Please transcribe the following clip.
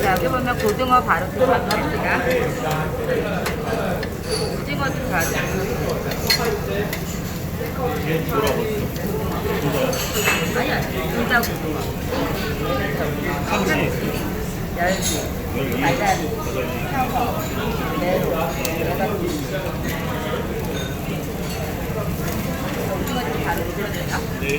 자, 여기 보면 고등어 바로 들어가겠습니다. 오징어도 다 아니야, 둘다 고등어. 열기, 가자미, 상어, 메로, 여러 가지.